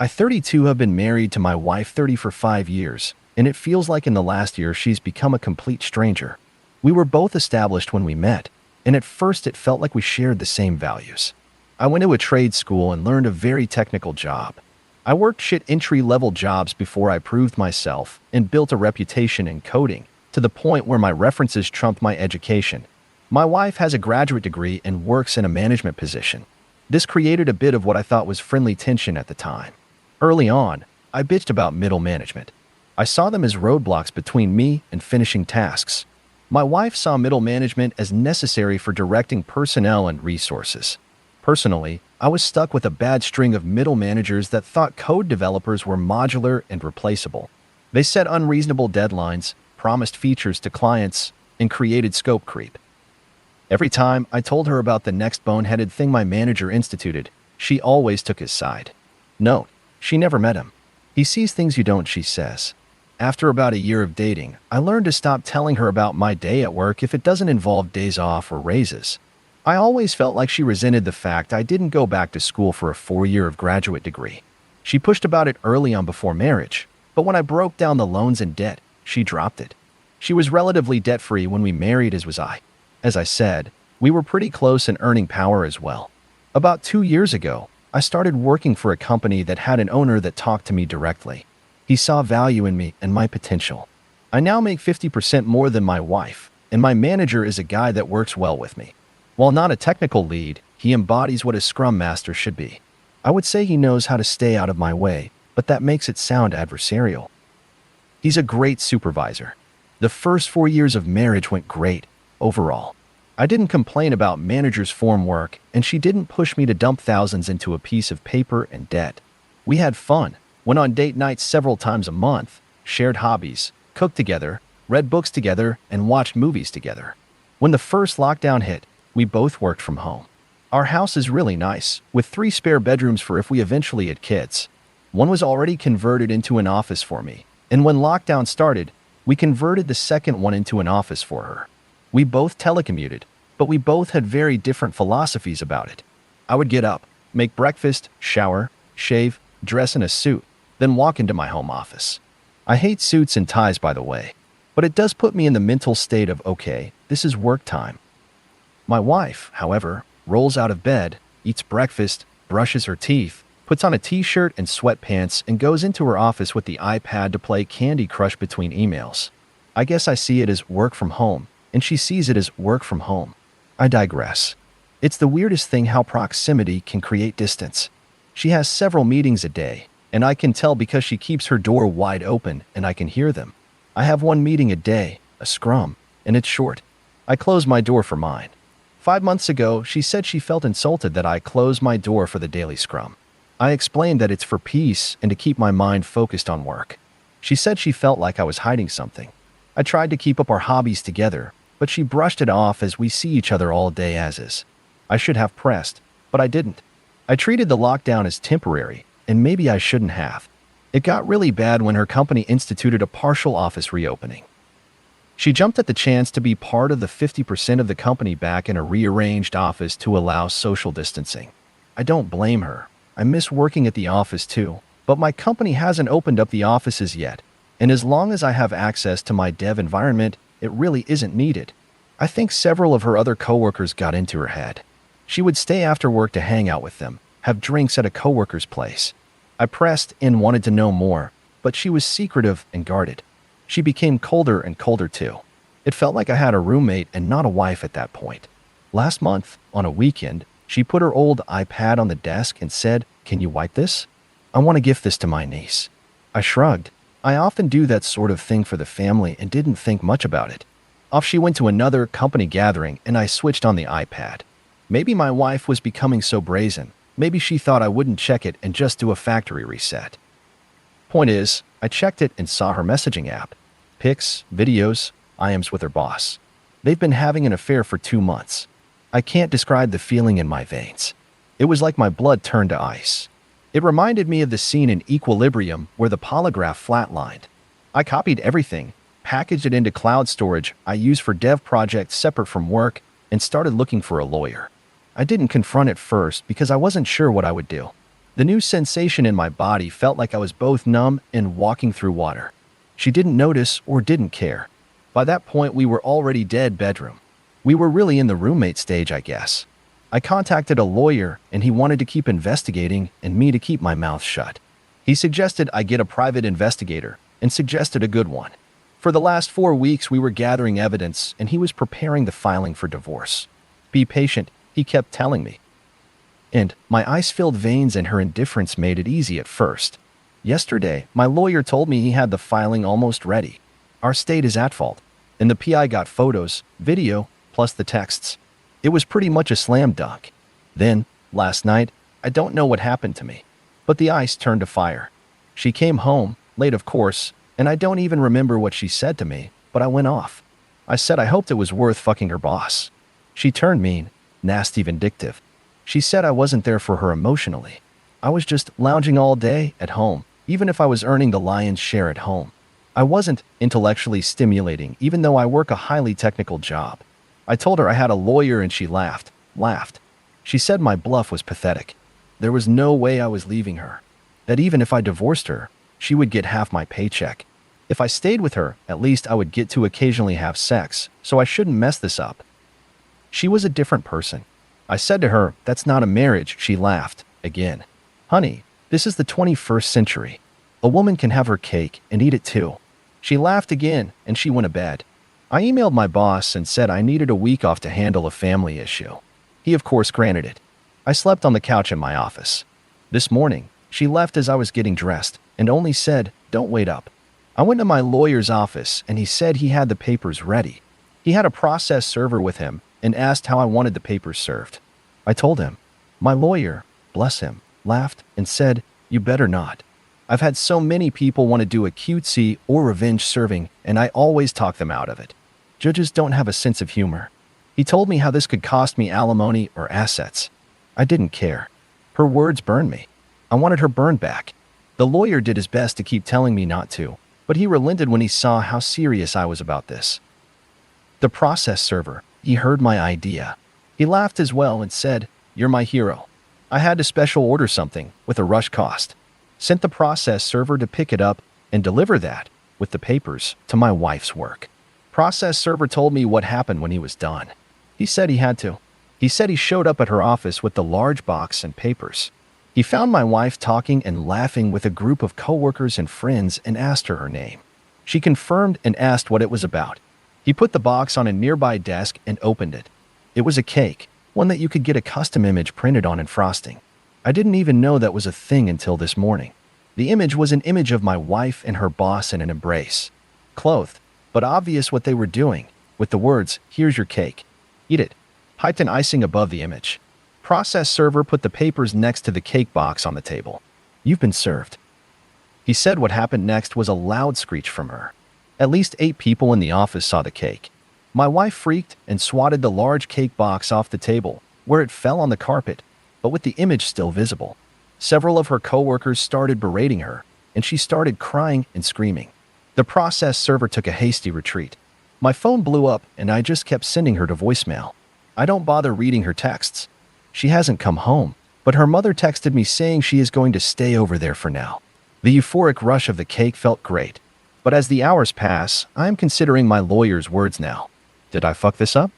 I 32 have been married to my wife 30 for 5 years, and it feels like in the last year she's become a complete stranger. We were both established when we met, and at first it felt like we shared the same values. I went to a trade school and learned a very technical job. I worked shit entry-level jobs before I proved myself and built a reputation in coding to the point where my references trumped my education. My wife has a graduate degree and works in a management position. This created a bit of what I thought was friendly tension at the time. Early on, I bitched about middle management. I saw them as roadblocks between me and finishing tasks. My wife saw middle management as necessary for directing personnel and resources. Personally, I was stuck with a bad string of middle managers that thought code developers were modular and replaceable. They set unreasonable deadlines, promised features to clients, and created scope creep. Every time I told her about the next boneheaded thing my manager instituted, she always took his side. No, she never met him. He sees things you don't, she says. After about a year of dating, I learned to stop telling her about my day at work if it doesn't involve days off or raises. I always felt like she resented the fact I didn't go back to school for a 4-year of graduate degree. She pushed about it early on before marriage, but when I broke down the loans and debt, she dropped it. She was relatively debt-free when we married, as was I. As I said, we were pretty close in earning power as well. About 2 years ago, I started working for a company that had an owner that talked to me directly. He saw value in me and my potential. I now make 50% more than my wife, and my manager is a guy that works well with me. While not a technical lead, he embodies what a Scrum Master should be. I would say he knows how to stay out of my way, but that makes it sound adversarial. He's a great supervisor. The first 4 years of marriage went great, overall. I didn't complain about manager's form work, and she didn't push me to dump thousands into a piece of paper and debt. We had fun, went on date nights several times a month, shared hobbies, cooked together, read books together, and watched movies together. When the first lockdown hit, we both worked from home. Our house is really nice, with 3 spare bedrooms for if we eventually had kids. One was already converted into an office for me, and when lockdown started, we converted the second one into an office for her. We both telecommuted, but we both had very different philosophies about it. I would get up, make breakfast, shower, shave, dress in a suit, then walk into my home office. I hate suits and ties, by the way, but it does put me in the mental state of, okay, this is work time. My wife, however, rolls out of bed, eats breakfast, brushes her teeth, puts on a t-shirt and sweatpants, and goes into her office with the iPad to play Candy Crush between emails. I guess I see it as work from home, and she sees it as work from home. I digress. It's the weirdest thing how proximity can create distance. She has several meetings a day, and I can tell because she keeps her door wide open and I can hear them. I have one meeting a day, a scrum, and it's short. I close my door for mine. 5 months ago, she said she felt insulted that I closed my door for the daily scrum. I explained that it's for peace and to keep my mind focused on work. She said she felt like I was hiding something. I tried to keep up our hobbies together, but she brushed it off as we see each other all day as is. I should have pressed, but I didn't. I treated the lockdown as temporary, and maybe I shouldn't have. It got really bad when her company instituted a partial office reopening. She jumped at the chance to be part of the 50% of the company back in a rearranged office to allow social distancing. I don't blame her. I miss working at the office too, but my company hasn't opened up the offices yet, and as long as I have access to my dev environment, it really isn't needed. I think several of her other coworkers got into her head. She would stay after work to hang out with them, have drinks at a coworker's place. I pressed and wanted to know more, but she was secretive and guarded. She became colder and colder too. It felt like I had a roommate and not a wife at that point. Last month, on a weekend, she put her old iPad on the desk and said, "Can you wipe this? I want to gift this to my niece." I shrugged. I often do that sort of thing for the family and didn't think much about it. Off she went to another company gathering and I switched on the iPad. Maybe my wife was becoming so brazen. Maybe she thought I wouldn't check it and just do a factory reset. Point is, I checked it and saw her messaging app. Pics, videos, IMs with her boss. They've been having an affair for 2 months. I can't describe the feeling in my veins. It was like my blood turned to ice. It reminded me of the scene in Equilibrium where the polygraph flatlined. I copied everything, packaged it into cloud storage I use for dev projects separate from work, and started looking for a lawyer. I didn't confront it first because I wasn't sure what I would do. The new sensation in my body felt like I was both numb and walking through water. She didn't notice or didn't care. By that point, we were already dead bedroom. We were really in the roommate stage, I guess. I contacted a lawyer and he wanted to keep investigating and me to keep my mouth shut. He suggested I get a private investigator and suggested a good one. For the last 4 weeks, we were gathering evidence and he was preparing the filing for divorce. Be patient, he kept telling me. And my ice-filled veins and her indifference made it easy at first. Yesterday, my lawyer told me he had the filing almost ready. Our state is at fault, and the PI got photos, video, plus the texts. It was pretty much a slam dunk. Then, last night, I don't know what happened to me, but the ice turned to fire. She came home, late of course, and I don't even remember what she said to me, but I went off. I said I hoped it was worth fucking her boss. She turned mean, nasty, vindictive. She said I wasn't there for her emotionally. I was just lounging all day at home, even if I was earning the lion's share at home. I wasn't intellectually stimulating, even though I work a highly technical job. I told her I had a lawyer and she laughed. She said my bluff was pathetic. There was no way I was leaving her. That even if I divorced her, she would get half my paycheck. If I stayed with her, at least I would get to occasionally have sex, so I shouldn't mess this up. She was a different person. I said to her, "That's not a marriage." She laughed again. "Honey, this is the 21st century. A woman can have her cake and eat it too." She laughed again and she went to bed. I emailed my boss and said I needed a week off to handle a family issue. He of course granted it. I slept on the couch in my office. This morning, she left as I was getting dressed and only said, "Don't wait up." I went to my lawyer's office and he said he had the papers ready. He had a process server with him and asked how I wanted the papers served. I told him. My lawyer, bless him, laughed and said, "You better not. I've had so many people want to do a cutesy or revenge serving and I always talk them out of it. Judges don't have a sense of humor." He told me how this could cost me alimony or assets. I didn't care. Her words burned me. I wanted her burned back. The lawyer did his best to keep telling me not to, but he relented when he saw how serious I was about this. The process server, he heard my idea. He laughed as well and said, "You're my hero." I had to special order something with a rush cost. Sent the process server to pick it up and deliver that, with the papers, to my wife's work. Process server told me what happened when he was done. He said he had to. He said he showed up at her office with the large box and papers. He found my wife talking and laughing with a group of coworkers and friends and asked her name. She confirmed and asked what it was about. He put the box on a nearby desk and opened it. It was a cake, one that you could get a custom image printed on and frosting. I didn't even know that was a thing until this morning. The image was an image of my wife and her boss in an embrace. Clothed, but obvious what they were doing, with the words, "Here's your cake. Eat it." Piped an icing above the image. Process server put the papers next to the cake box on the table. "You've been served." He said what happened next was a loud screech from her. At least 8 people in the office saw the cake. My wife freaked and swatted the large cake box off the table, where it fell on the carpet, but with the image still visible. Several of her coworkers started berating her, and she started crying and screaming. The process server took a hasty retreat. My phone blew up, and I just kept sending her to voicemail. I don't bother reading her texts. She hasn't come home, but her mother texted me saying she is going to stay over there for now. The euphoric rush of the cake felt great. But as the hours pass, I am considering my lawyer's words now. Did I fuck this up?